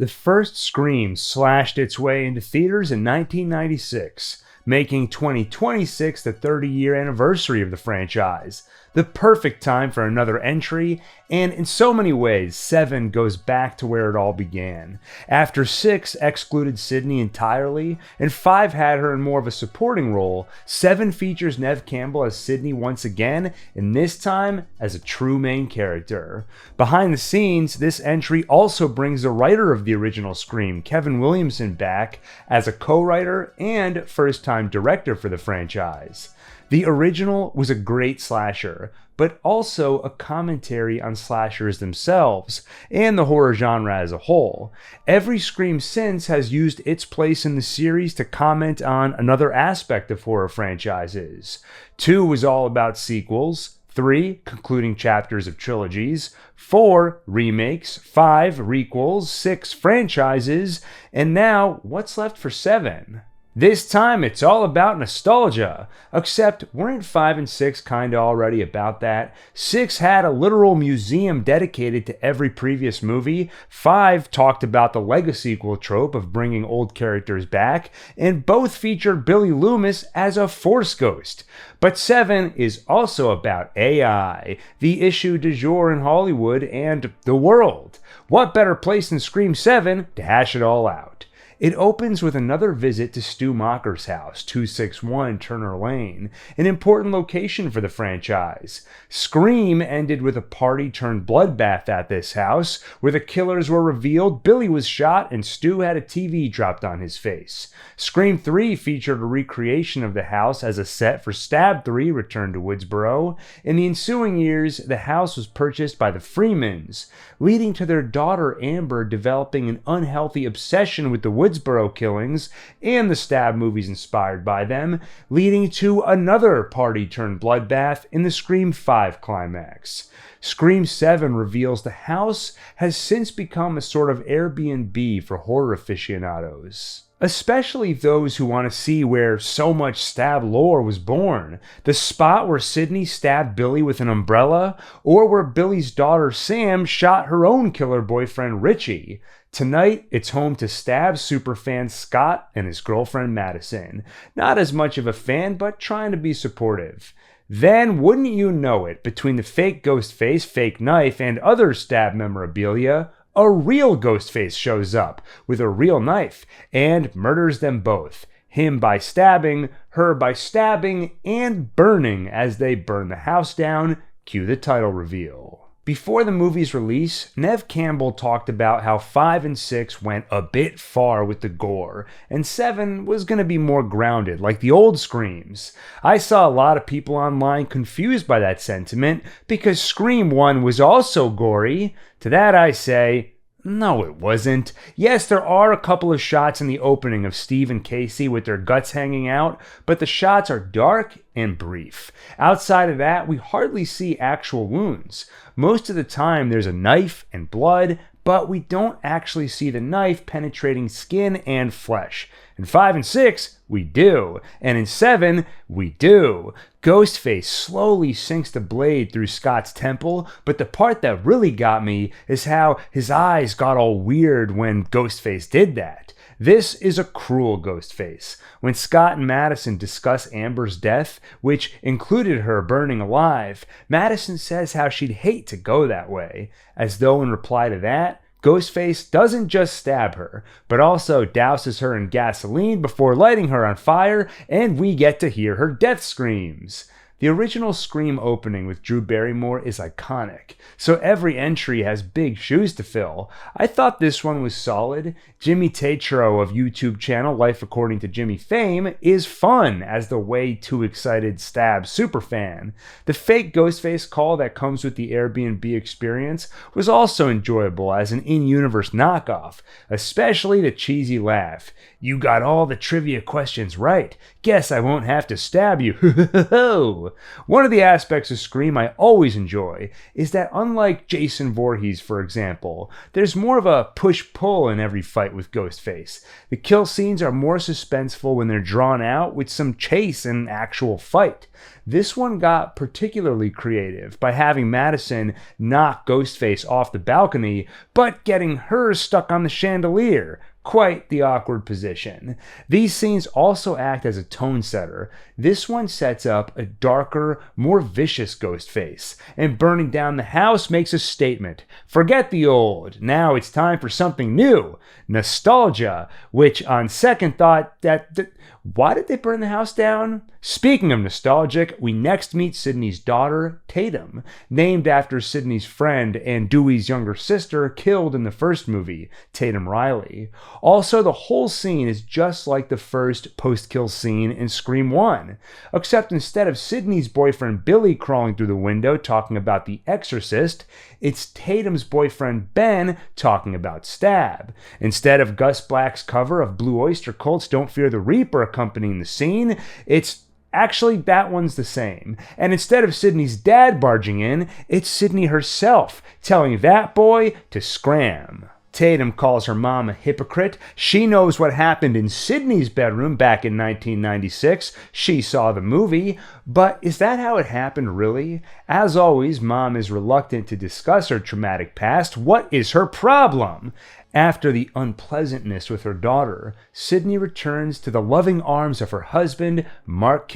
The first Scream slashed its way into theaters in 1996, making 2026 the 30-year anniversary of the franchise. The perfect time for another entry, and in so many ways, 7 goes back to where it all began. After 6 excluded Sidney entirely, and 5 had her in more of a supporting role, 7 features Neve Campbell as Sidney once again, and this time as a true main character. Behind the scenes, this entry also brings the writer of the original Scream, Kevin Williamson, back as a co-writer and first-time director for the franchise. The original was a great slasher, but also a commentary on slashers themselves, and the horror genre as a whole. Every Scream since has used its place in the series to comment on another aspect of horror franchises. 2 was all about sequels, 3 concluding chapters of trilogies, 4 remakes, 5 requels, 6 franchises, and now what's left for 7? This time it's all about nostalgia, except weren't 5 and 6 kinda already about that? 6 had a literal museum dedicated to every previous movie, 5 talked about the Lego-sequel trope of bringing old characters back, and both featured Billy Loomis as a Force ghost. But 7 is also about AI, the issue du jour in Hollywood and the world. What better place than Scream 7 to hash it all out? It opens with another visit to Stu Macher's house, 261 Turner Lane, an important location for the franchise. Scream ended with a party-turned-bloodbath at this house, where the killers were revealed, Billy was shot, and Stu had a TV dropped on his face. Scream 3 featured a recreation of the house as a set for Stab 3 Return to Woodsboro. In the ensuing years, the house was purchased by the Freemans, leading to their daughter Amber developing an unhealthy obsession with the Woodsboro killings and the Stab movies inspired by them, leading to another party-turned-bloodbath in the Scream 5 climax. Scream 7 reveals the house has since become a sort of Airbnb for horror aficionados, especially those who want to see where so much Stab lore was born. The spot where Sidney stabbed Billy with an umbrella, or where Billy's daughter Sam shot her own killer boyfriend Richie. Tonight, it's home to Stab superfan Scott and his girlfriend Madison. Not as much of a fan, but trying to be supportive. Then, wouldn't you know it, between the fake Ghostface, fake knife, and other Stab memorabilia, a real Ghostface shows up with a real knife and murders them both. Him by stabbing, her by stabbing, and burning as they burn the house down. Cue the title reveal. Before the movie's release, Neve Campbell talked about how 5 and 6 went a bit far with the gore, and 7 was going to be more grounded, like the old Screams. I saw a lot of people online confused by that sentiment, because Scream 1 was also gory. To that I say, no, it wasn't. Yes, there are a couple of shots in the opening of Steve and Casey with their guts hanging out, but the shots are dark and brief. Outside of that, we hardly see actual wounds. Most of the time, there's a knife and blood, but we don't actually see the knife penetrating skin and flesh. In 5 and 6, we do. And in 7, we do. Ghostface slowly sinks the blade through Scott's temple, but the part that really got me is how his eyes got all weird when Ghostface did that. This is a cruel Ghostface. When Scott and Madison discuss Amber's death, which included her burning alive, Madison says how she'd hate to go that way, as though in reply to that, Ghostface doesn't just stab her, but also douses her in gasoline before lighting her on fire, and we get to hear her death screams. The original Scream opening with Drew Barrymore is iconic, so every entry has big shoes to fill. I thought this one was solid. Jimmy Tatro of YouTube channel Life According to Jimmy Fame is fun as the way too excited Stab superfan. The fake Ghostface call that comes with the Airbnb experience was also enjoyable as an in-universe knockoff, especially the cheesy laugh. You got all the trivia questions right. Guess I won't have to stab you. Ho ho ho. One of the aspects of Scream I always enjoy is that unlike Jason Voorhees, for example, there's more of a push-pull in every fight with Ghostface. The kill scenes are more suspenseful when they're drawn out with some chase and actual fight. This one got particularly creative by having Madison knock Ghostface off the balcony, but getting her stuck on the chandelier. Quite the awkward position. These scenes also act as a tone setter. This one sets up a darker, more vicious Ghostface, and burning down the house makes a statement. Forget the old, now it's time for something new. Nostalgia, which on second thought, why did they burn the house down? Speaking of nostalgic, we next meet Sidney's daughter, Tatum, named after Sidney's friend and Dewey's younger sister killed in the first movie, Tatum Riley. Also, the whole scene is just like the first post-kill scene in Scream 1, except instead of Sidney's boyfriend Billy crawling through the window talking about The Exorcist, it's Tatum's boyfriend Ben talking about Stab. Instead of Gus Black's cover of Blue Oyster Cult's Don't Fear the Reaper accompanying the scene, it's actually that one's the same. And instead of Sidney's dad barging in, it's Sidney herself telling that boy to scram. Tatum calls her mom a hypocrite. She knows what happened in Sidney's bedroom back in 1996. She saw the movie. But is that how it happened, really? As always, mom is reluctant to discuss her traumatic past. What is her problem? After the unpleasantness with her daughter, Sidney returns to the loving arms of her husband, Mark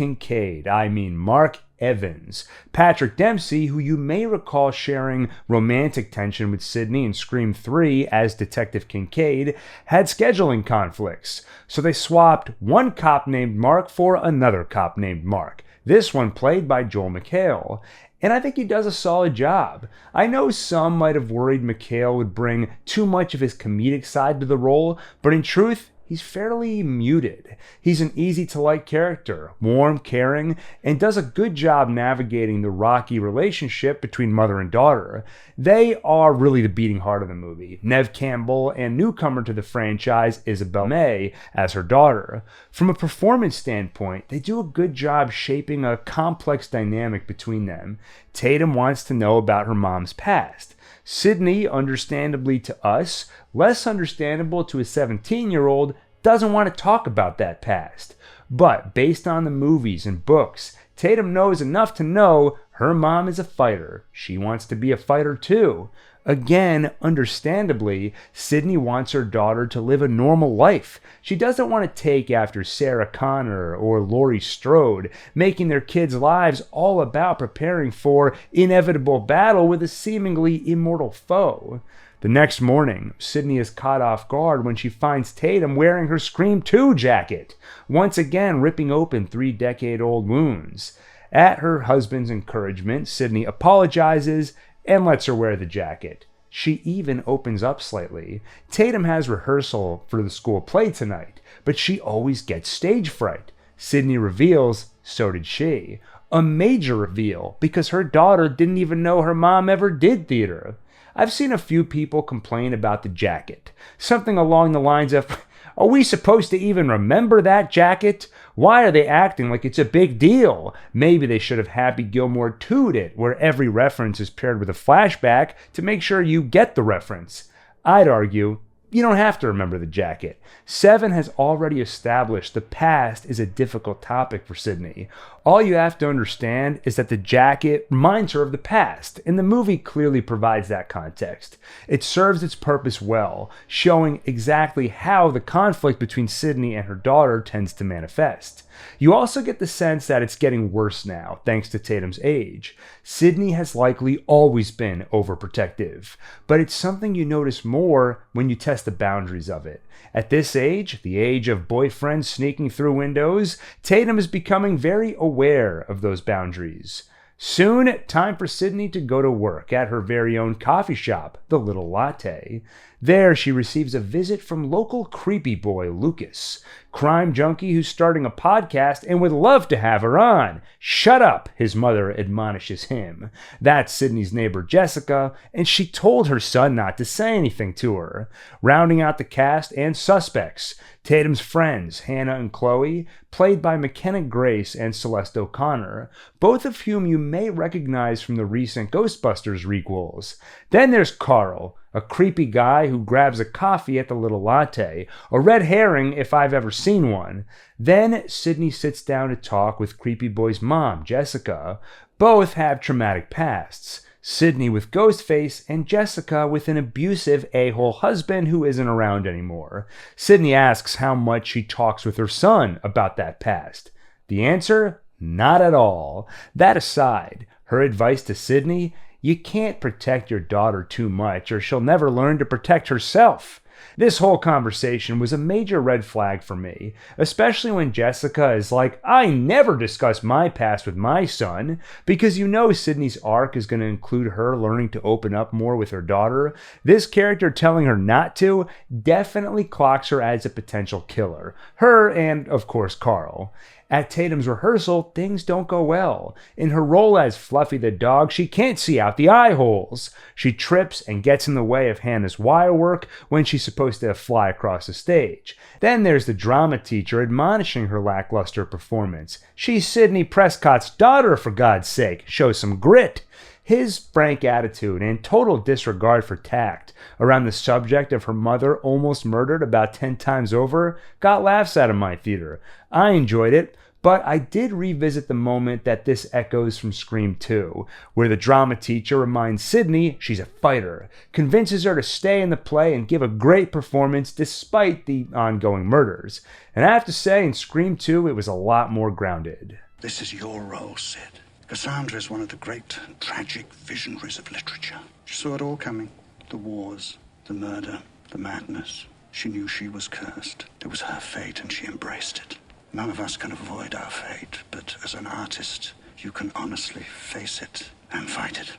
Evans. Patrick Dempsey, who you may recall sharing romantic tension with Sidney in Scream 3 as Detective Kincaid, had scheduling conflicts, so they swapped one cop named Mark for another cop named Mark, this one played by Joel McHale. And I think he does a solid job. I know some might have worried McHale would bring too much of his comedic side to the role, but in truth, he's fairly muted. He's an easy-to-like character, warm, caring, and does a good job navigating the rocky relationship between mother and daughter. They are really the beating heart of the movie. Neve Campbell and newcomer to the franchise, Isabel May, as her daughter. From a performance standpoint, they do a good job shaping a complex dynamic between them. Tatum wants to know about her mom's past. Sidney, understandably to us, less understandable to a 17-year-old, doesn't want to talk about that past. But based on the movies and books, Tatum knows enough to know her mom is a fighter. She wants to be a fighter too. Again, understandably, Sidney wants her daughter to live a normal life. She doesn't want to take after Sarah Connor or Laurie Strode, making their kids' lives all about preparing for inevitable battle with a seemingly immortal foe. The next morning, Sidney is caught off guard when she finds Tatum wearing her Scream 2 jacket, once again ripping open 3-decade-old wounds. At her husband's encouragement, Sidney apologizes and lets her wear the jacket. She even opens up slightly. Tatum has rehearsal for the school play tonight, but she always gets stage fright. Sidney reveals so did she. A major reveal, because her daughter didn't even know her mom ever did theater. I've seen a few people complain about the jacket. Something along the lines of, are we supposed to even remember that jacket? Why are they acting like it's a big deal? Maybe they should have Happy Gilmore 2'd it, where every reference is paired with a flashback to make sure you get the reference. I'd argue, you don't have to remember the jacket. Seven has already established the past is a difficult topic for Sidney. All you have to understand is that the jacket reminds her of the past, and the movie clearly provides that context. It serves its purpose well, showing exactly how the conflict between Sidney and her daughter tends to manifest. You also get the sense that it's getting worse now, thanks to Tatum's age. Sidney has likely always been overprotective, but it's something you notice more when you test the boundaries of it. At this age, the age of boyfriends sneaking through windows, Tatum is becoming very aware of those boundaries. Soon, time for Sidney to go to work at her very own coffee shop, the Little Latte. There, she receives a visit from local creepy boy Lucas, crime junkie who's starting a podcast and would love to have her on. Shut up, his mother admonishes him. That's Sidney's neighbor Jessica, and she told her son not to say anything to her. Rounding out the cast and suspects, Tatum's friends, Hannah and Chloe, played by McKenna Grace and Celeste O'Connor, both of whom you may recognize from the recent Ghostbusters requels. Then there's Carl, a creepy guy who grabs a coffee at the Little Latte, a red herring if I've ever seen one. Then Sidney sits down to talk with Creepy Boy's mom, Jessica. Both have traumatic pasts. Sidney with Ghostface, and Jessica with an abusive a-hole husband who isn't around anymore. Sidney asks how much she talks with her son about that past. The answer? Not at all. That aside, her advice to Sidney: you can't protect your daughter too much or she'll never learn to protect herself. This whole conversation was a major red flag for me, especially when Jessica is like, I never discuss my past with my son, because you know Sidney's arc is going to include her learning to open up more with her daughter. This character telling her not to definitely clocks her as a potential killer. Her and, of course, Carl. At Tatum's rehearsal, things don't go well. In her role as Fluffy the dog, she can't see out the eye holes. She trips and gets in the way of Hannah's wire work when she's supposed to fly across the stage. Then there's the drama teacher admonishing her lackluster performance. She's Sidney Prescott's daughter, for God's sake. Show some grit. His frank attitude and total disregard for tact around the subject of her mother almost murdered about 10 times over got laughs out of my theater. I enjoyed it, but I did revisit the moment that this echoes from Scream 2, where the drama teacher reminds Sidney she's a fighter, convinces her to stay in the play and give a great performance despite the ongoing murders. And I have to say, in Scream 2, it was a lot more grounded. This is your role, Sid. Cassandra is one of the great tragic visionaries of literature. She saw it all coming. The wars, the murder, the madness. She knew she was cursed. It was her fate and she embraced it. None of us can avoid our fate, but as an artist, you can honestly face it and fight it.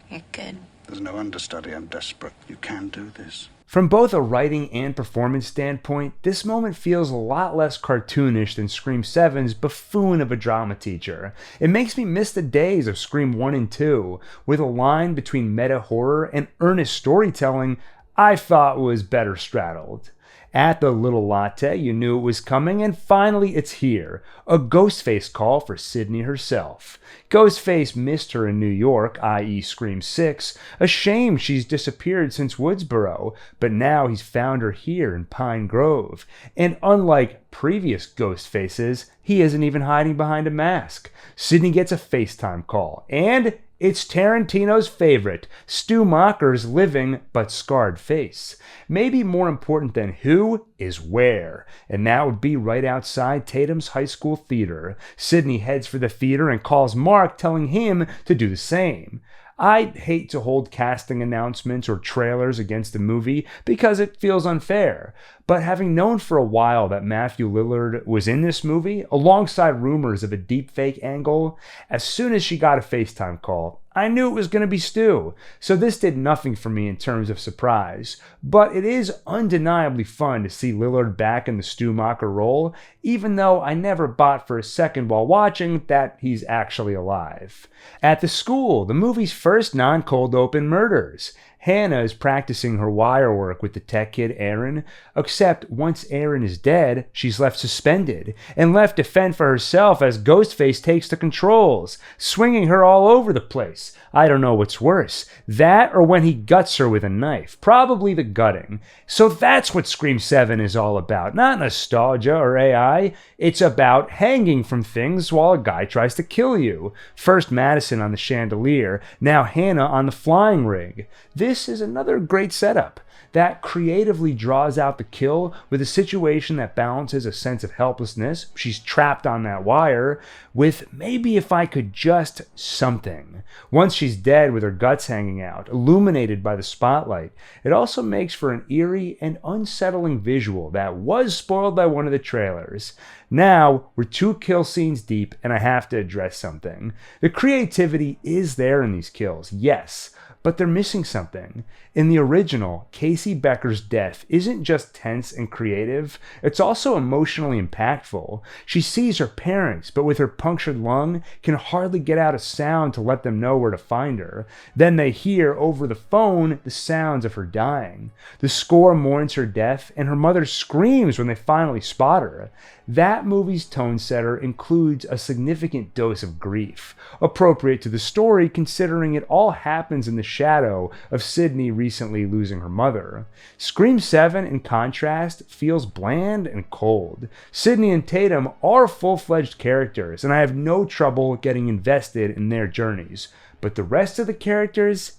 You're good. There's no understudy. I'm desperate. You can do this. From both a writing and performance standpoint, this moment feels a lot less cartoonish than Scream 7's buffoon of a drama teacher. It makes me miss the days of Scream 1 and 2, with a line between meta horror and earnest storytelling I thought was better straddled. At the Little Latte, you knew it was coming, and finally it's here. A Ghostface call for Sidney herself. Ghostface missed her in New York, i.e. Scream 6. A shame she's disappeared since Woodsboro, but now he's found her here in Pine Grove. And unlike previous Ghostfaces, he isn't even hiding behind a mask. Sidney gets a FaceTime call, and it's Tarantino's favorite, Stu Macher's living but scarred face. Maybe more important than who is where, and that would be right outside Tatum's high school theater. Sidney heads for the theater and calls Mark, telling him to do the same. I'd hate to hold casting announcements or trailers against the movie because it feels unfair, but having known for a while that Matthew Lillard was in this movie, alongside rumors of a deepfake angle, as soon as she got a FaceTime call, I knew it was going to be Stu, so this did nothing for me in terms of surprise. But it is undeniably fun to see Lillard back in the Stu Macher role, even though I never bought for a second while watching that he's actually alive. At the school, the movie's first non-cold open murders. Hannah is practicing her wire work with the tech kid Aaron, except once Aaron is dead, she's left suspended and left to fend for herself as Ghostface takes the controls, swinging her all over the place. I don't know what's worse, that or when he guts her with a knife. Probably the gutting. So that's what Scream 7 is all about. Not nostalgia or AI. It's about hanging from things while a guy tries to kill you. First Madison on the chandelier, now Hannah on the flying rig. This is another great setup that creatively draws out the kill with a situation that balances a sense of helplessness. She's trapped on that wire with maybe if I could just something. Once she's dead with her guts hanging out, illuminated by the spotlight, it also makes for an eerie and unsettling visual that was spoiled by one of the trailers. Now, we're 2 kill scenes deep and I have to address something. The creativity is there in these kills, yes, But they're missing something. In the original, Casey Becker's death isn't just tense and creative, it's also emotionally impactful. She sees her parents, but with her punctured lung, can hardly get out a sound to let them know where to find her. Then they hear over the phone the sounds of her dying. The score mourns her death, and her mother screams when they finally spot her. That movie's tone setter includes a significant dose of grief, appropriate to the story considering it all happens in the shadow of Sidney recently losing her mother. Scream 7, in contrast, feels bland and cold. Sidney and Tatum are full-fledged characters, and I have no trouble getting invested in their journeys. But the rest of the characters,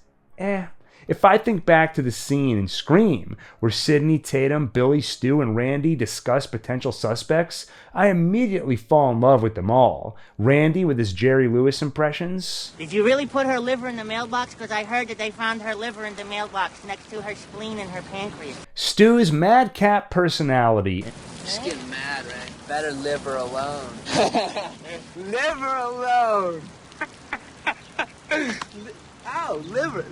If I think back to the scene in Scream, where Sidney, Tatum, Billy, Stu, and Randy discuss potential suspects, I immediately fall in love with them all. Randy with his Jerry Lewis impressions. Did you really put her liver in the mailbox? Because I heard that they found her liver in the mailbox next to her spleen and her pancreas. Stu's madcap personality. Just getting mad, right? Better liver alone. Liver alone! Ow, liver.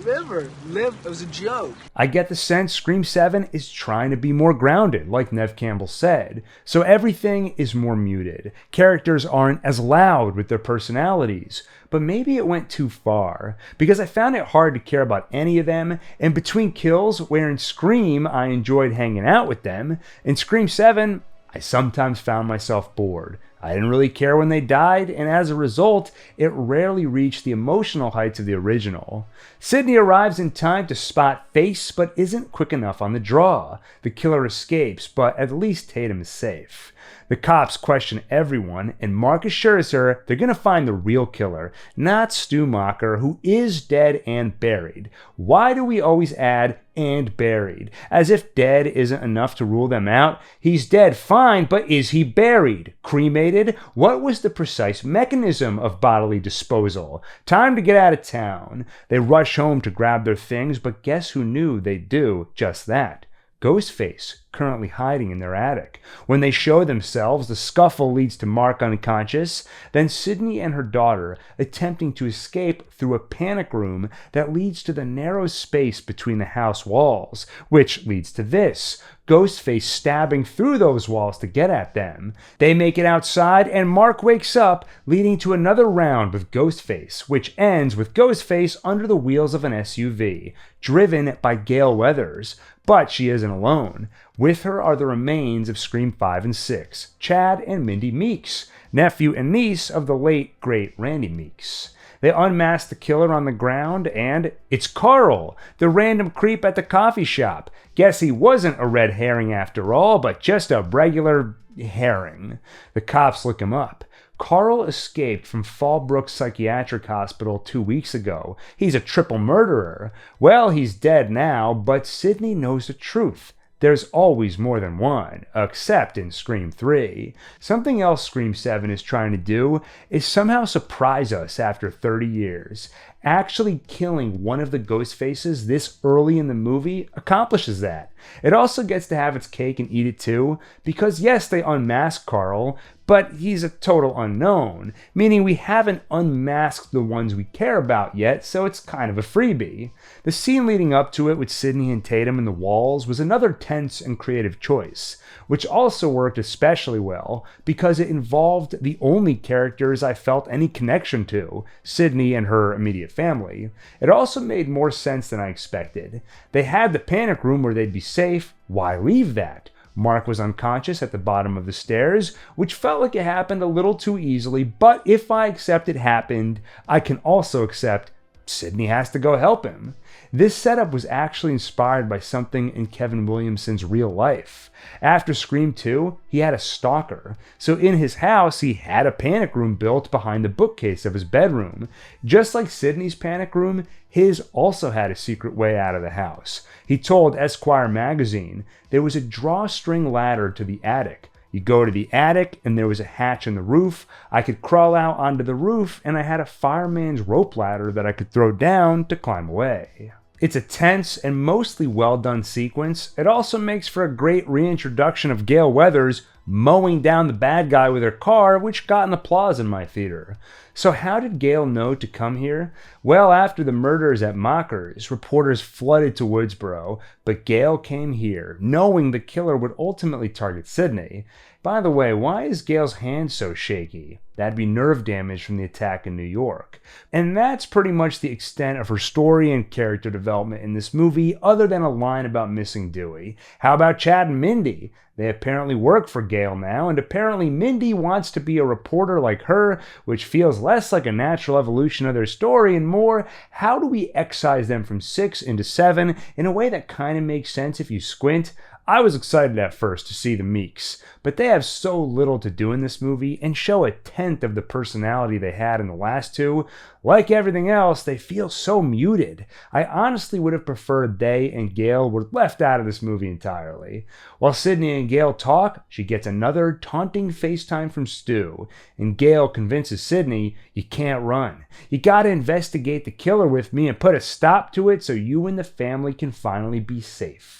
It was a joke. I get the sense Scream 7 is trying to be more grounded, like Neve Campbell said. So everything is more muted. Characters aren't as loud with their personalities. But maybe it went too far, because I found it hard to care about any of them, and between kills, where in Scream I enjoyed hanging out with them, in Scream 7, I sometimes found myself bored. I didn't really care when they died, and as a result, it rarely reached the emotional heights of the original. Sidney arrives in time to spot Face, but isn't quick enough on the draw. The killer escapes, but at least Tatum is safe. The cops question everyone, and Mark assures her they're going to find the real killer, not Stu Macher, who is dead and buried. Why do we always add "and buried"? As if dead isn't enough to rule them out. He's dead, fine, but is he buried? Cremated? What was the precise mechanism of bodily disposal? Time to get out of town. They rush home to grab their things, but guess who knew they'd do just that? Ghostface, currently hiding in their attic. When they show themselves, the scuffle leads to Mark unconscious, then Sidney and her daughter attempting to escape through a panic room that leads to the narrow space between the house walls, which leads to this. Ghostface stabbing through those walls to get at them. They make it outside, and Mark wakes up, leading to another round with Ghostface, which ends with Ghostface under the wheels of an SUV, driven by Gale Weathers. But she isn't alone. With her are the remains of Scream 5 and 6, Chad and Mindy Meeks, nephew and niece of the late, great Randy Meeks. They unmask the killer on the ground, and it's Carl, the random creep at the coffee shop. Guess he wasn't a red herring after all, but just a regular herring. The cops look him up. Carl escaped from Fallbrook Psychiatric Hospital 2 weeks ago. He's a triple murderer. Well, he's dead now, but Sidney knows the truth. There's always more than one, except in Scream 3. Something else Scream 7 is trying to do is somehow surprise us after 30 years. Actually killing one of the ghost faces this early in the movie accomplishes that. It also gets to have its cake and eat it too, because yes, they unmask Carl, but he's a total unknown, meaning we haven't unmasked the ones we care about yet, so it's kind of a freebie. The scene leading up to it with Sidney and Tatum in the walls was another tense and creative choice, which also worked especially well because it involved the only characters I felt any connection to, Sidney and her immediate family. It also made more sense than I expected. They had the panic room where they'd be safe. Why leave that? Mark was unconscious at the bottom of the stairs, which felt like it happened a little too easily, but if I accept it happened, I can also accept Sidney has to go help him. This setup was actually inspired by something in Kevin Williamson's real life. After Scream 2, he had a stalker, so in his house he had a panic room built behind the bookcase of his bedroom. Just like Sidney's panic room, his also had a secret way out of the house. He told Esquire magazine there was a drawstring ladder to the attic. You go to the attic, and there was a hatch in the roof. I could crawl out onto the roof, and I had a fireman's rope ladder that I could throw down to climb away. It's a tense and mostly well-done sequence. It also makes for a great reintroduction of Gale Weathers, mowing down the bad guy with her car, which got an applause in my theater. So how did Gale know to come here? Well, after the murders at Macher's, reporters flooded to Woodsboro, but Gale came here, knowing the killer would ultimately target Sidney. By the way, why is Gale's hand so shaky? That'd be nerve damage from the attack in New York. And that's pretty much the extent of her story and character development in this movie, other than a line about missing Dewey. How about Chad and Mindy? They apparently work for Gale now, and apparently Mindy wants to be a reporter like her, which feels less like a natural evolution of their story and more, how do we excise them from 6 into 7 in a way that kind of makes sense if you squint? I was excited at first to see the Meeks, but they have so little to do in this movie and show a tenth of the personality they had in the last two. Like everything else, they feel so muted. I honestly would have preferred they and Gale were left out of this movie entirely. While Sidney and Gale talk, she gets another taunting FaceTime from Stu, and Gale convinces Sidney, "You can't run. You gotta investigate the killer with me and put a stop to it so you and the family can finally be safe."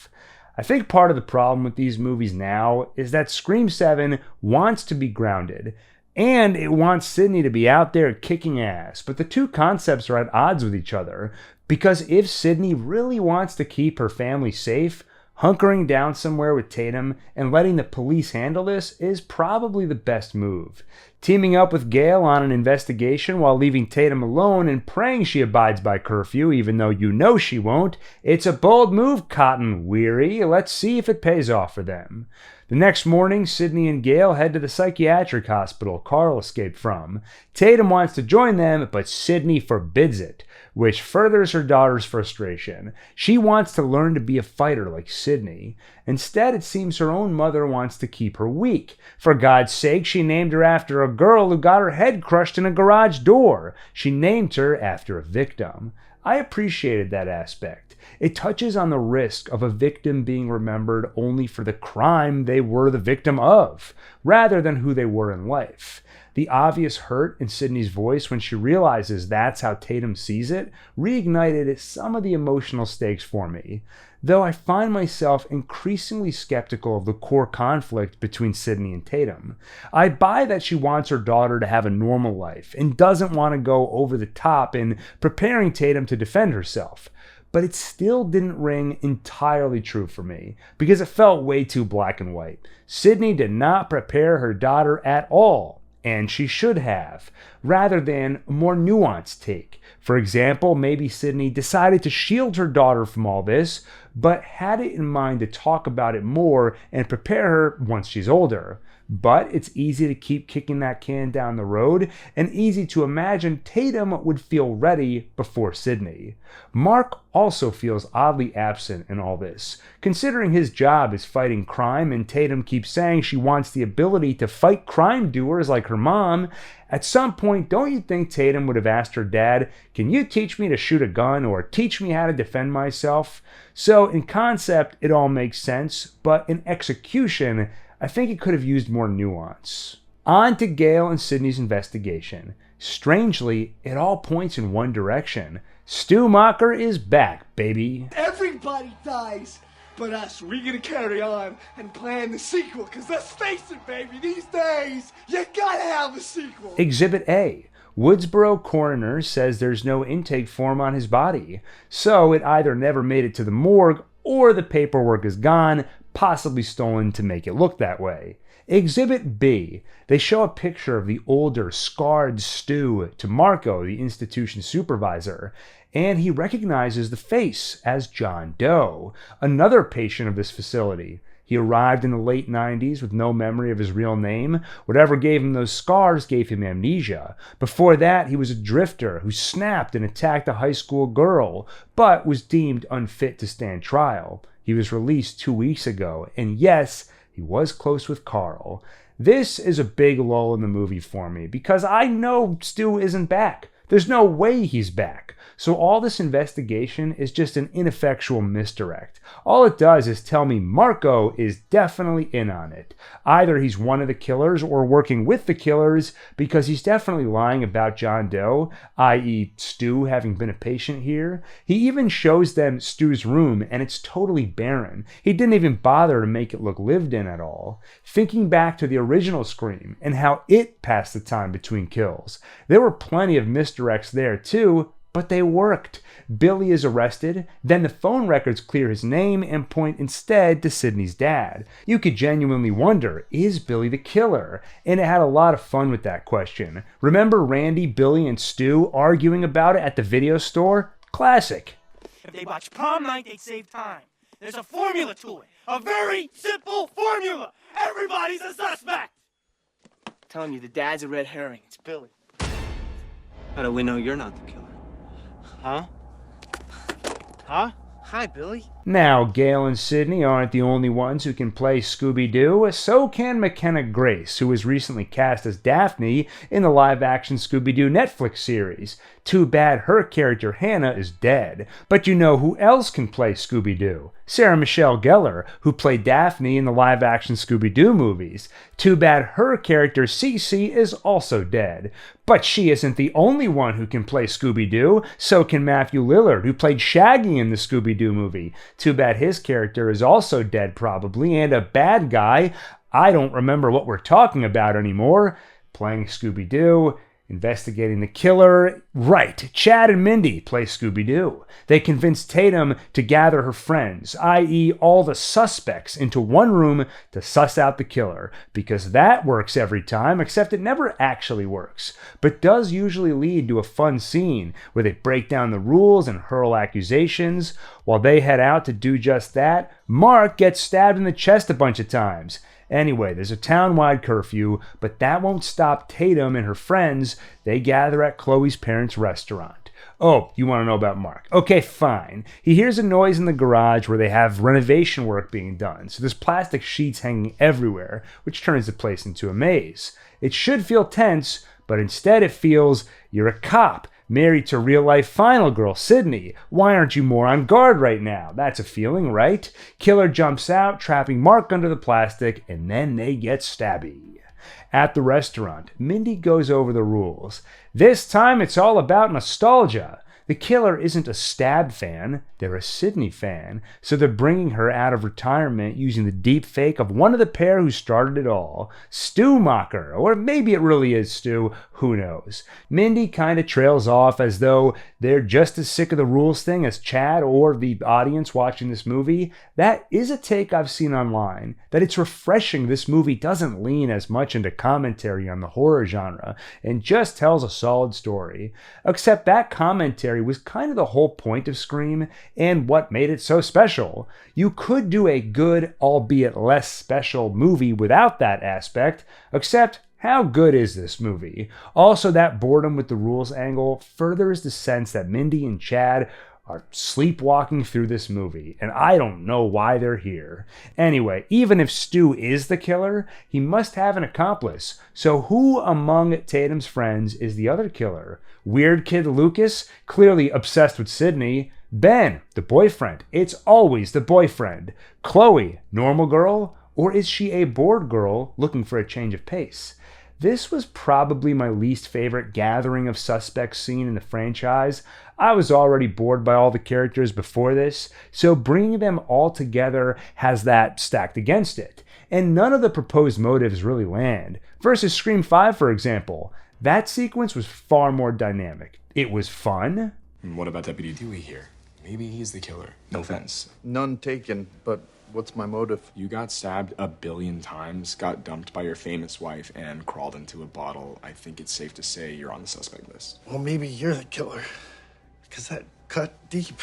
I think part of the problem with these movies now is that Scream 7 wants to be grounded, and it wants Sidney to be out there kicking ass, but the two concepts are at odds with each other, because if Sidney really wants to keep her family safe, hunkering down somewhere with Tatum and letting the police handle this is probably the best move. Teaming up with Gale on an investigation while leaving Tatum alone and praying she abides by curfew even though you know she won't, it's a bold move, Cotton Weary. Let's see if it pays off for them. The next morning, Sidney and Gale head to the psychiatric hospital Carl escaped from. Tatum wants to join them, but Sidney forbids it, which furthers her daughter's frustration. She wants to learn to be a fighter like Sidney. Instead, it seems her own mother wants to keep her weak. For God's sake, she named her after a girl who got her head crushed in a garage door. She named her after a victim. I appreciated that aspect. It touches on the risk of a victim being remembered only for the crime they were the victim of, rather than who they were in life. The obvious hurt in Sidney's voice when she realizes that's how Tatum sees it reignited some of the emotional stakes for me, though I find myself increasingly skeptical of the core conflict between Sidney and Tatum. I buy that she wants her daughter to have a normal life and doesn't want to go over the top in preparing Tatum to defend herself. But it still didn't ring entirely true for me, because it felt way too black and white. Sidney did not prepare her daughter at all, and she should have, rather than a more nuanced take. For example, maybe Sidney decided to shield her daughter from all this, but had it in mind to talk about it more and prepare her once she's older. But it's easy to keep kicking that can down the road, and easy to imagine Tatum would feel ready before Sidney. Mark also feels oddly absent in all this, considering his job is fighting crime, and Tatum keeps saying she wants the ability to fight crime doers like her mom. At some point, don't you think Tatum would have asked her dad, "Can you teach me to shoot a gun or teach me how to defend myself?" So in concept, it all makes sense, but in execution, I think it could have used more nuance. On to Gale and Sidney's investigation. Strangely, it all points in one direction. Stu Macher is back, baby. Everybody dies but us. We're gonna carry on and plan the sequel, because let's face it, baby, these days, you gotta have a sequel. Exhibit A. Woodsboro coroner says there's no intake form on his body, so it either never made it to the morgue or the paperwork is gone, possibly stolen to make it look that way. Exhibit B. They show a picture of the older, scarred Stu to Marco, the institution supervisor, and he recognizes the face as John Doe, another patient of this facility. He arrived in the late 90s with no memory of his real name. Whatever gave him those scars gave him amnesia. Before that, he was a drifter who snapped and attacked a high school girl, but was deemed unfit to stand trial. He was released 2 weeks ago, and yes, he was close with Carl. This is a big lull in the movie for me, because I know Stu isn't back. There's no way he's back. So all this investigation is just an ineffectual misdirect. All it does is tell me Marco is definitely in on it. Either he's one of the killers or working with the killers, because he's definitely lying about John Doe, i.e. Stu having been a patient here. He even shows them Stu's room and it's totally barren. He didn't even bother to make it look lived in at all. Thinking back to the original Scream and how it passed the time between kills, there were plenty of misdirects there too, but they worked. Billy is arrested, then the phone records clear his name and point instead to Sidney's dad. You could genuinely wonder, is Billy the killer? And it had a lot of fun with that question. Remember Randy, Billy, and Stu arguing about it at the video store? Classic. If they watch prom night, they'd save time. There's a formula to it. A very simple formula. Everybody's a suspect. I'm telling you, the dad's a red herring. It's Billy. How do we know you're not the killer? Huh? Huh? Hi, Billy. Now, Gail and Sidney aren't the only ones who can play Scooby-Doo, so can McKenna Grace, who was recently cast as Daphne in the live-action Scooby-Doo Netflix series. Too bad her character Hannah is dead. But you know who else can play Scooby-Doo? Sarah Michelle Gellar, who played Daphne in the live-action Scooby-Doo movies. Too bad her character Cece is also dead. But she isn't the only one who can play Scooby-Doo, so can Matthew Lillard, who played Shaggy in the Scooby-Doo movie. Too bad his character is also dead probably, and a bad guy, I don't remember what we're talking about anymore, playing Scooby-Doo, investigating the killer. Right, Chad and Mindy play Scooby-Doo. They convince Tatum to gather her friends, i.e. all the suspects, into one room to suss out the killer, because that works every time, except it never actually works, but does usually lead to a fun scene where they break down the rules and hurl accusations. While they head out to do just that, Mark gets stabbed in the chest a bunch of times. Anyway, there's a town-wide curfew, but that won't stop Tatum and her friends. They gather at Chloe's parents' restaurant. Oh, you want to know about Mark? Okay, fine. He hears a noise in the garage where they have renovation work being done, so there's plastic sheets hanging everywhere, which turns the place into a maze. It should feel tense, but instead it feels, you're a cop, married to real-life final girl, Sidney. Why aren't you more on guard right now? That's a feeling, right? Killer jumps out, trapping Mark under the plastic, and then they get stabby. At the restaurant, Mindy goes over the rules. This time it's all about nostalgia. The killer isn't a Stab fan, they're a Sidney fan, so they're bringing her out of retirement using the deep fake of one of the pair who started it all, Stu Macher, or maybe it really is Stu, who knows. Mindy kinda trails off as though they're just as sick of the rules thing as Chad or the audience watching this movie. That is a take I've seen online, that it's refreshing this movie doesn't lean as much into commentary on the horror genre and just tells a solid story. Except that commentary was kind of the whole point of Scream and what made it so special. You could do a good, albeit less special movie without that aspect, except how good is this movie? Also, that boredom with the rules angle furthers the sense that Mindy and Chad are sleepwalking through this movie, and I don't know why they're here. Anyway, even if Stu is the killer, he must have an accomplice. So who among Tatum's friends is the other killer? Weird kid Lucas, clearly obsessed with Sidney. Ben, the boyfriend. It's always the boyfriend. Chloe, normal girl? Or is she a bored girl looking for a change of pace? This was probably my least favorite gathering of suspects scene in the franchise. I was already bored by all the characters before this, so bringing them all together has that stacked against it. And none of the proposed motives really land. Versus Scream 5, for example. That sequence was far more dynamic. It was fun. What about Deputy Dewey here? Maybe he's the killer. No offense. None taken, but what's my motive? You got stabbed 1 billion times, got dumped by your famous wife, and crawled into a bottle. I think it's safe to say you're on the suspect list. Well, maybe you're the killer. Because that cut deep.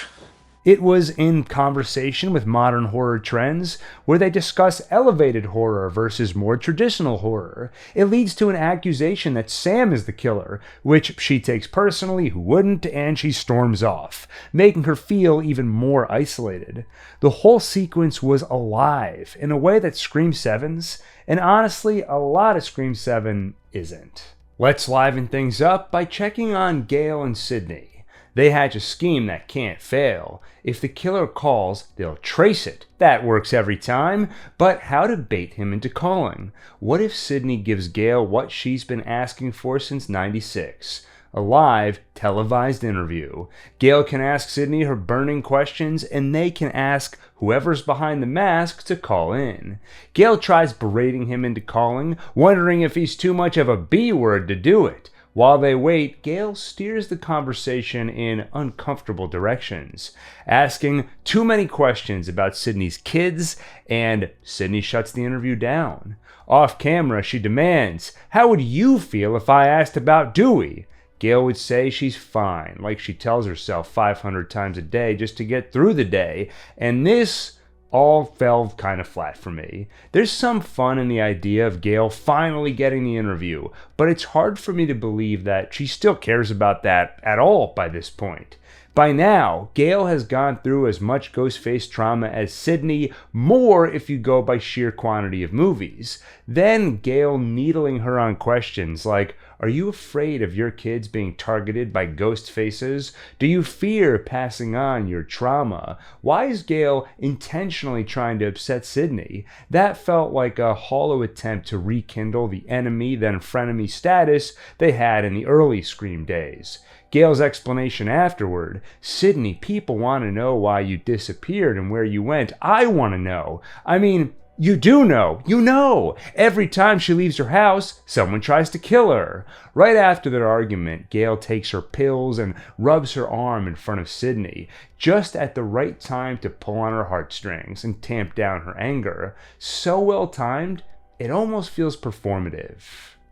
It was in conversation with modern horror trends, where they discuss elevated horror versus more traditional horror. It leads to an accusation that Sam is the killer, which she takes personally, who wouldn't, and she storms off, making her feel even more isolated. The whole sequence was alive, in a way that Scream 7's, and honestly, a lot of Scream 7 isn't. Let's liven things up by checking on Gail and Sidney. They hatch a scheme that can't fail. If the killer calls, they'll trace it. That works every time. But how to bait him into calling? What if Sidney gives Gail what she's been asking for since '96? A live, televised interview. Gail can ask Sidney her burning questions, and they can ask whoever's behind the mask to call in. Gail tries berating him into calling, wondering if he's too much of a B word to do it. While they wait, Gail steers the conversation in uncomfortable directions, asking too many questions about Sidney's kids, and Sidney shuts the interview down. Off camera, she demands, "How would you feel if I asked about Dewey?" Gail would say she's fine, like she tells herself 500 times a day just to get through the day, and this all fell kind of flat for me. There's some fun in the idea of Gail finally getting the interview, but it's hard for me to believe that she still cares about that at all by this point. By now, Gail has gone through as much Ghostface trauma as Sidney, more if you go by sheer quantity of movies. Then Gail needling her on questions like, are you afraid of your kids being targeted by ghost faces? Do you fear passing on your trauma? Why is Gail intentionally trying to upset Sidney? That felt like a hollow attempt to rekindle the enemy then frenemy status they had in the early Scream days. Gail's explanation afterward, Sidney, people want to know why you disappeared and where you went. I want to know. I mean, you do know. You know. Every time she leaves her house, someone tries to kill her. Right after their argument, Gail takes her pills and rubs her arm in front of Sidney, just at the right time to pull on her heartstrings and tamp down her anger. So well timed, it almost feels performative.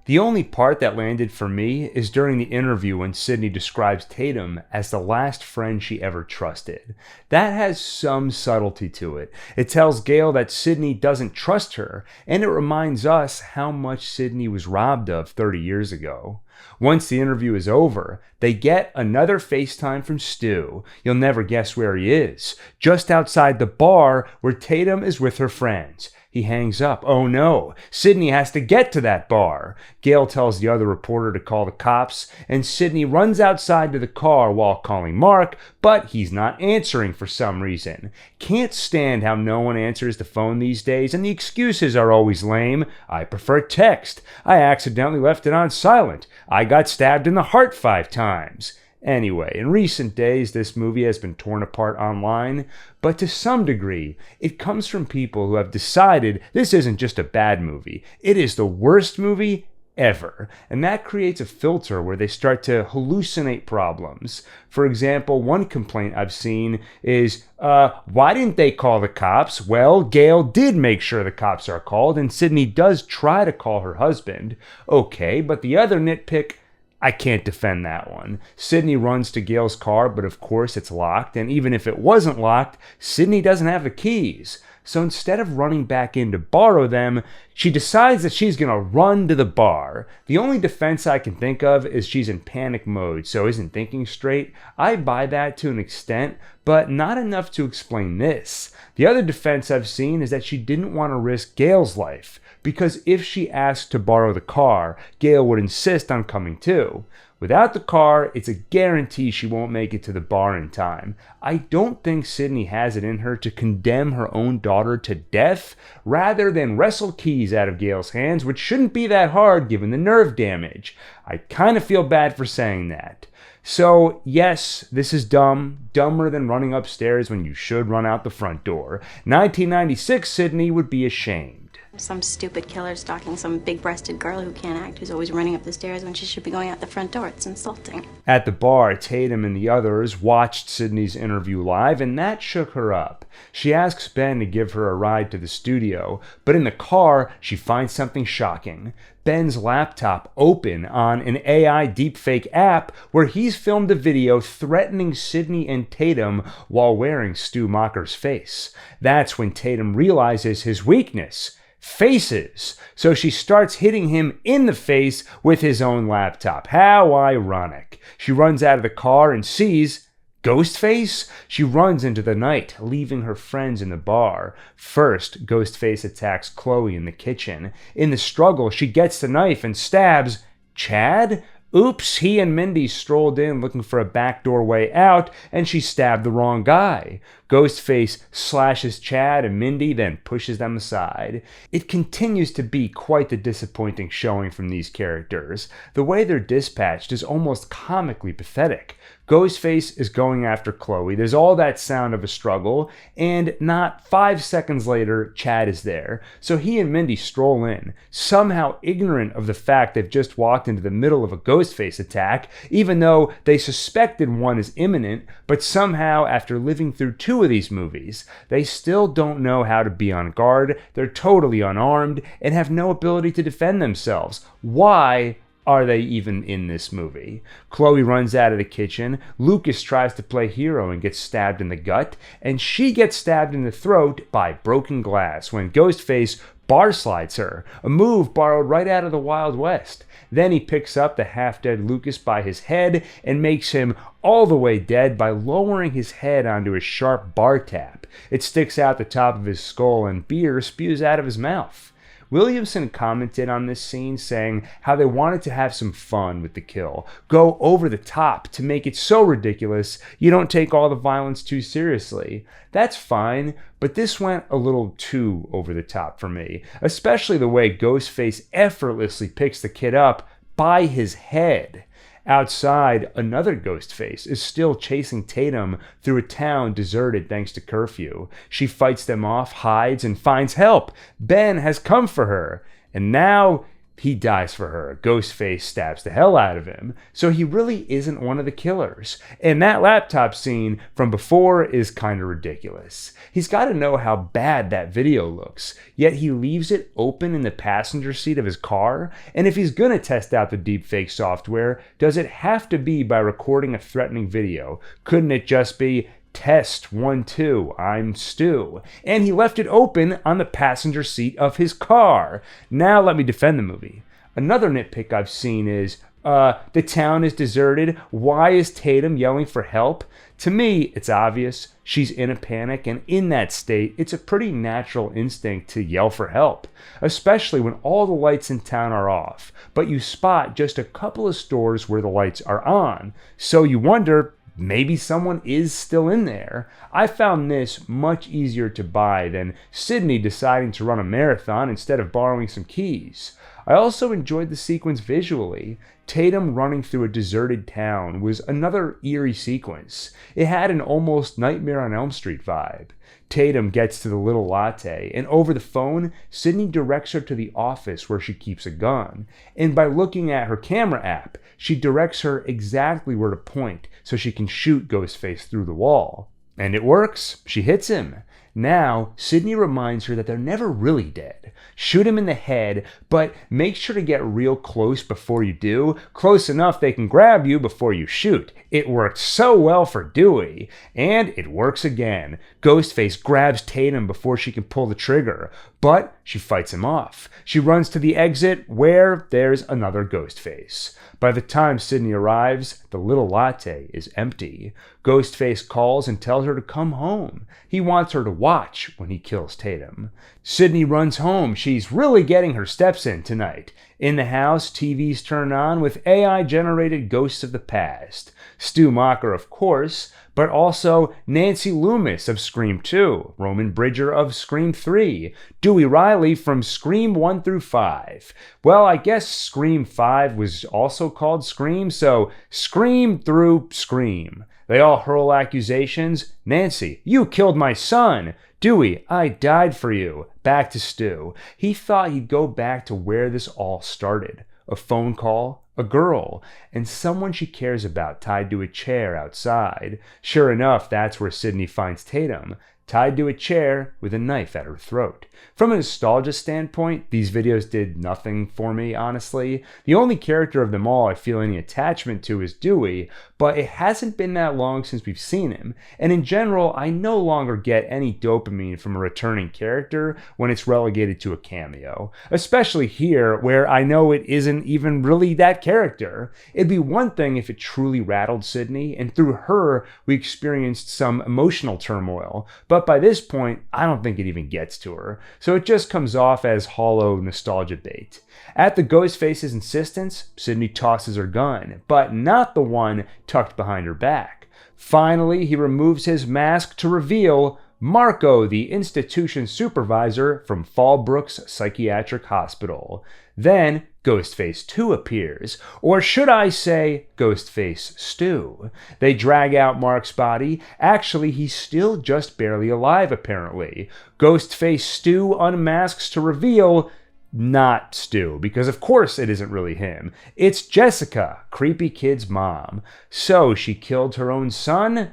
The only part that landed for me is during the interview when Sidney describes Tatum as the last friend she ever trusted. That has some subtlety to it. It tells Gail that Sidney doesn't trust her, and it reminds us how much Sidney was robbed of 30 years ago. Once the interview is over, they get another FaceTime from Stu. You'll never guess where he is. Just outside the bar where Tatum is with her friends. He hangs up. Oh no, Sidney has to get to that bar. Gail tells the other reporter to call the cops, and Sidney runs outside to the car while calling Mark, but he's not answering for some reason. Can't stand how no one answers the phone these days, and the excuses are always lame. I prefer text. I accidentally left it on silent. I got stabbed in the heart 5 times. Anyway, in recent days, this movie has been torn apart online, but to some degree, it comes from people who have decided this isn't just a bad movie, it is the worst movie ever. And that creates a filter where they start to hallucinate problems. For example, one complaint I've seen is, why didn't they call the cops? Well, Gail did make sure the cops are called, and Sidney does try to call her husband. Okay, but the other nitpick, I can't defend that one. Sidney runs to Gail's car, but of course it's locked, and even if it wasn't locked, Sidney doesn't have the keys. So instead of running back in to borrow them, she decides that she's going to run to the bar. The only defense I can think of is she's in panic mode, so isn't thinking straight. I buy that to an extent, but not enough to explain this. The other defense I've seen is that she didn't want to risk Gail's life, because if she asked to borrow the car, Gail would insist on coming too. Without the car, it's a guarantee she won't make it to the bar in time. I don't think Sidney has it in her to condemn her own daughter to death, rather than wrestle keys out of Gail's hands, which shouldn't be that hard given the nerve damage. I kind of feel bad for saying that. So, yes, this is dumb. Dumber than running upstairs when you should run out the front door. 1996 Sidney would be ashamed. Some stupid killer stalking some big-breasted girl who can't act, who's always running up the stairs when she should be going out the front door. It's insulting. At the bar, Tatum and the others watched Sidney's interview live, and that shook her up. She asks Ben to give her a ride to the studio, but in the car, she finds something shocking. Ben's laptop open on an AI deepfake app where he's filmed a video threatening Sidney and Tatum while wearing Stu Macher's face. That's when Tatum realizes his weakness. Faces. So she starts hitting him in the face with his own laptop. How ironic. She runs out of the car and sees Ghostface? She runs into the night, leaving her friends in the bar. First, Ghostface attacks Chloe in the kitchen. In the struggle, she gets the knife and stabs Chad? Oops, he and Mindy strolled in looking for a backdoor way out, and she stabbed the wrong guy. Ghostface slashes Chad and Mindy, then pushes them aside. It continues to be quite the disappointing showing from these characters. The way they're dispatched is almost comically pathetic. Ghostface is going after Chloe. There's all that sound of a struggle, and not 5 seconds later, Chad is there. So he and Mindy stroll in, somehow ignorant of the fact they've just walked into the middle of a Ghostface attack, even though they suspected one is imminent, but somehow, after living through 2 of these movies, they still don't know how to be on guard. They're totally unarmed and have no ability to defend themselves. Why are they even in this movie? Chloe runs out of the kitchen. Lucas tries to play hero and gets stabbed in the gut, and she gets stabbed in the throat by broken glass when Ghostface bar slides her, a move borrowed right out of the Wild West. Then he picks up the half-dead Lucas by his head and makes him all the way dead by lowering his head onto a sharp bar tap. It sticks out the top of his skull and beer spews out of his mouth. Williamson commented on this scene, saying how they wanted to have some fun with the kill, go over the top to make it so ridiculous you don't take all the violence too seriously. That's fine, but this went a little too over the top for me, especially the way Ghostface effortlessly picks the kid up by his head. Outside, another Ghostface is still chasing Tatum through a town deserted thanks to curfew. She fights them off, hides, and finds help. Ben has come for her, and now he dies for her. Ghostface stabs the hell out of him, so he really isn't one of the killers. And that laptop scene from before is kind of ridiculous. He's got to know how bad that video looks, yet he leaves it open in the passenger seat of his car. And if he's gonna test out the deepfake software, does it have to be by recording a threatening video? Couldn't it just be, "Test 1 2, I'm Stu"? And he left it open on the passenger seat of his car. Now let me defend the movie. Another nitpick I've seen is, the town is deserted. Why is Tatum yelling for help? To me, it's obvious. She's in a panic, and in that state, it's a pretty natural instinct to yell for help, especially when all the lights in town are off, but you spot just a couple of stores where the lights are on. So you wonder, maybe someone is still in there. I found this much easier to buy than Sidney deciding to run a marathon instead of borrowing some keys. I also enjoyed the sequence visually. Tatum running through a deserted town was another eerie sequence. It had an almost Nightmare on Elm Street vibe. Tatum gets to the little latte, and over the phone, Sidney directs her to the office where she keeps a gun. And by looking at her camera app, she directs her exactly where to point so she can shoot Ghostface through the wall. And it works. She hits him. Now, Sidney reminds her that they're never really dead. Shoot him in the head, but make sure to get real close before you do. Close enough they can grab you before you shoot. It worked so well for Dewey. And it works again. Ghostface grabs Tatum before she can pull the trigger, but she fights him off. She runs to the exit where there's another Ghostface. By the time Sidney arrives, the little latte is empty. Ghostface calls and tells her to come home. He wants her to watch when he kills Tatum. Sidney runs home. She's really getting her steps in tonight. In the house, TV's turned on with AI-generated ghosts of the past. Stu Macher, of course, but also Nancy Loomis of Scream 2, Roman Bridger of Scream 3, Dewey Riley from Scream 1 through 5. Well, I guess Scream 5 was also called Scream, so Scream through Scream. They all hurl accusations. Nancy, you killed my son. Dewey, I died for you. Back to Stu. He thought he'd go back to where this all started. A phone call, a girl, and someone she cares about tied to a chair outside. Sure enough, that's where Sidney finds Tatum, tied to a chair with a knife at her throat. From a nostalgia standpoint, these videos did nothing for me, honestly. The only character of them all I feel any attachment to is Dewey, but it hasn't been that long since we've seen him, and in general, I no longer get any dopamine from a returning character when it's relegated to a cameo. Especially here, where I know it isn't even really that character. It'd be one thing if it truly rattled Sidney, and through her, we experienced some emotional turmoil, but by this point, I don't think it even gets to her. so it just comes off as hollow nostalgia bait. At the Ghostface's insistence, Sidney tosses her gun, but not the one tucked behind her back. Finally, he removes his mask to reveal Marco, the institution supervisor from Fallbrook's psychiatric hospital. Then, Ghostface 2 appears, or should I say, Ghostface Stu. They drag out Mark's body. Actually, he's still just barely alive, apparently. Ghostface Stu unmasks to reveal not Stu, because of course it isn't really him. It's Jessica, creepy kid's mom. So, she killed her own son?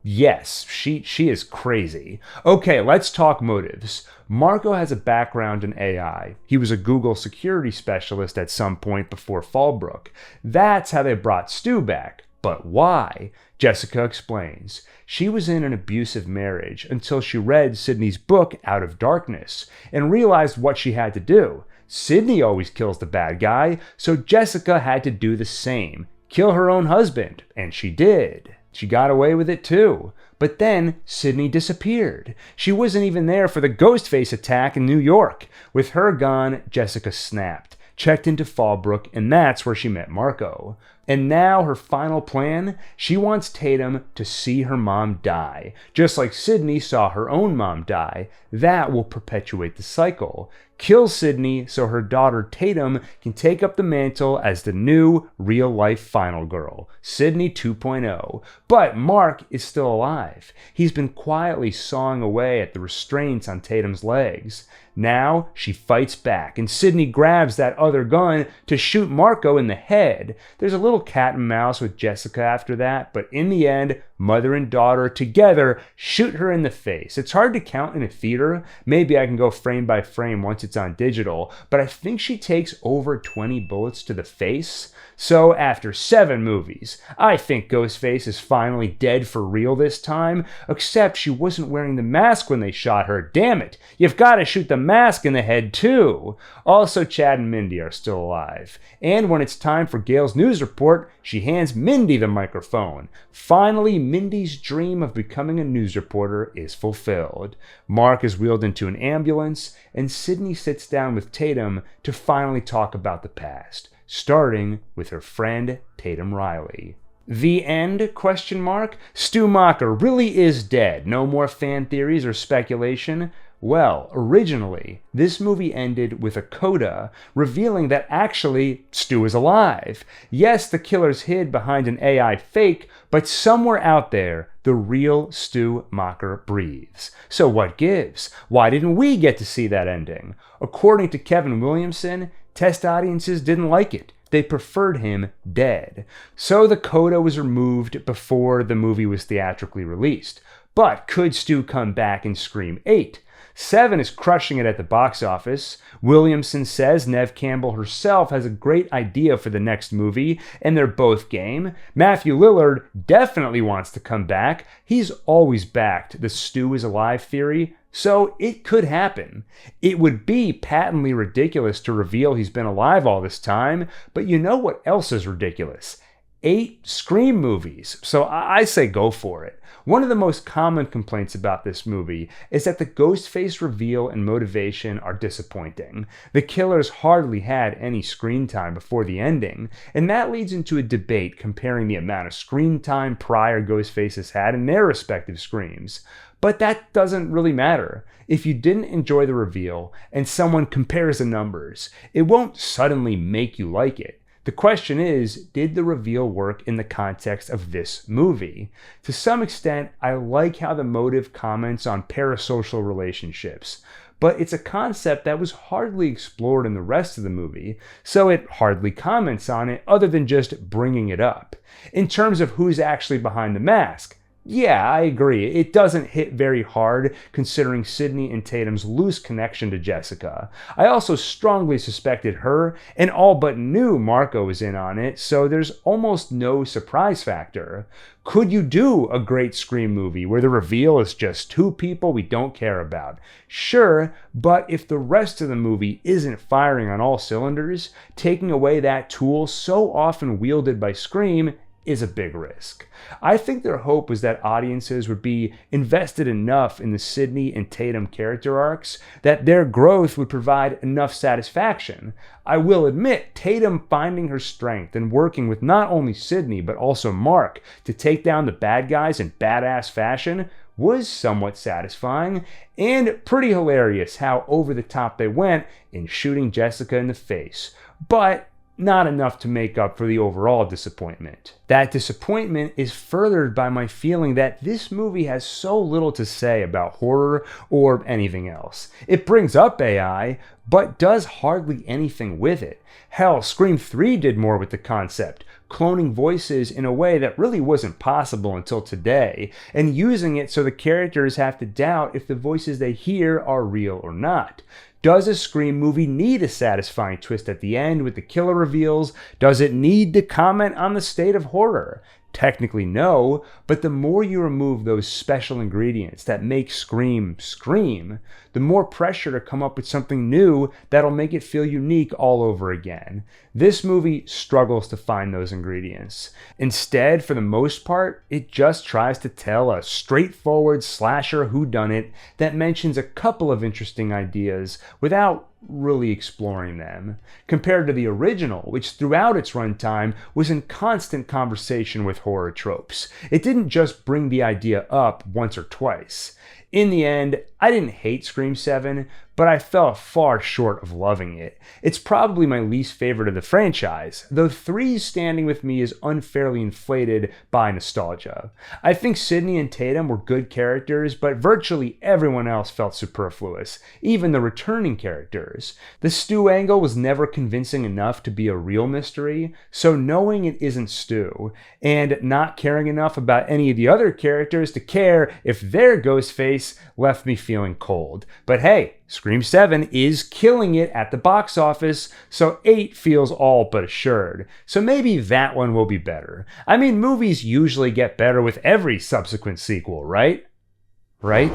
Yes, she is crazy. Okay, let's talk motives. Marco has a background in AI. He was a Google security specialist at some point before Fallbrook. That's how they brought Stu back. But why? Jessica explains. She was in an abusive marriage until she read Sidney's book Out of Darkness and realized what she had to do. Sidney always kills the bad guy, so Jessica had to do the same. Kill her own husband, and she did. She got away with it too. But then Sidney disappeared. She wasn't even there for the Ghostface attack in New York. With her gone, Jessica snapped, checked into Fallbrook, and that's where she met Marco. And now her final plan? She wants Tatum to see her mom die, just like Sidney saw her own mom die. That will perpetuate the cycle. Kill Sidney so her daughter Tatum can take up the mantle as the new real-life final girl, Sidney 2.0. But Mark is still alive. He's been quietly sawing away at the restraints on Tatum's legs. Now she fights back, and Sidney grabs that other gun to shoot Marco in the head. There's a little cat and mouse with Jessica after that, but in the end, mother and daughter together shoot her in the face. It's hard to count in a theater. Maybe I can go frame by frame once it's on digital, but I think she takes over 20 bullets to the face. So after 7 movies, I think Ghostface is finally dead for real this time, except she wasn't wearing the mask when they shot her. Damn it, you've got to shoot the mask in the head too. Also, Chad and Mindy are still alive. And when it's time for Gail's news report, she hands Mindy the microphone. Finally, Mindy's dream of becoming a news reporter is fulfilled. Mark is wheeled into an ambulance, and Sidney sits down with Tatum to finally talk about the past, starting with her friend Tatum Riley. The end? Stu Macher really is dead. No more fan theories or speculation. Well, originally, this movie ended with a coda revealing that actually Stu is alive. Yes, the killer's hid behind an AI fake, but somewhere out there, the real Stu Macher breathes. So what gives? Why didn't we get to see that ending? According to Kevin Williamson, test audiences didn't like it. They preferred him dead. So the coda was removed before the movie was theatrically released. But could Stu come back in Scream 8? 7 is crushing it at the box office. Williamson says Neve Campbell herself has a great idea for the next movie, and they're both game. Matthew Lillard definitely wants to come back. He's always backed the Stu is alive theory, so it could happen. It would be patently ridiculous to reveal he's been alive all this time, but you know what else is ridiculous? 8 Scream movies, so I say go for it. One of the most common complaints about this movie is that the Ghostface reveal and motivation are disappointing. The killers hardly had any screen time before the ending, and that leads into a debate comparing the amount of screen time prior Ghostfaces had in their respective Screams. But that doesn't really matter. If you didn't enjoy the reveal and someone compares the numbers, it won't suddenly make you like it. The question is, did the reveal work in the context of this movie? To some extent, I like how the motive comments on parasocial relationships, but it's a concept that was hardly explored in the rest of the movie, so it hardly comments on it other than just bringing it up. In terms of who's actually behind the mask, yeah, I agree. It doesn't hit very hard considering Sidney and Tatum's loose connection to Jessica. I also strongly suspected her and all but knew Marco was in on it, so there's almost no surprise factor. Could you do a great Scream movie where the reveal is just 2 people we don't care about? Sure, but if the rest of the movie isn't firing on all cylinders, taking away that tool so often wielded by Scream, is a big risk. I think their hope was that audiences would be invested enough in the Sidney and Tatum character arcs that their growth would provide enough satisfaction. I will admit, Tatum finding her strength and working with not only Sidney but also Mark to take down the bad guys in badass fashion was somewhat satisfying, and pretty hilarious how over the top they went in shooting Jessica in the face. But not enough to make up for the overall disappointment. That disappointment is furthered by my feeling that this movie has so little to say about horror or anything else. It brings up AI, but does hardly anything with it. Hell, Scream 3 did more with the concept, cloning voices in a way that really wasn't possible until today, and using it so the characters have to doubt if the voices they hear are real or not. Does a Scream movie need a satisfying twist at the end with the killer reveals? Does it need to comment on the state of horror? Technically no, but the more you remove those special ingredients that make Scream scream, the more pressure to come up with something new that'll make it feel unique all over again. This movie struggles to find those ingredients. Instead, for the most part, it just tries to tell a straightforward slasher whodunit that mentions a couple of interesting ideas without really exploring them, compared to the original, which throughout its runtime was in constant conversation with horror tropes. It didn't just bring the idea up once or twice. In the end, I didn't hate Scream 7, but I fell far short of loving it. It's probably my least favorite of the franchise, though 3's standing with me is unfairly inflated by nostalgia. I think Sidney and Tatum were good characters, but virtually everyone else felt superfluous, even the returning characters. The Stu angle was never convincing enough to be a real mystery, so knowing it isn't Stu, and not caring enough about any of the other characters to care if they're Ghostface left me feeling cold. But hey, Scream 7 is killing it at the box office, so 8 feels all but assured. So maybe that one will be better. I mean, movies usually get better with every subsequent sequel, right? Right?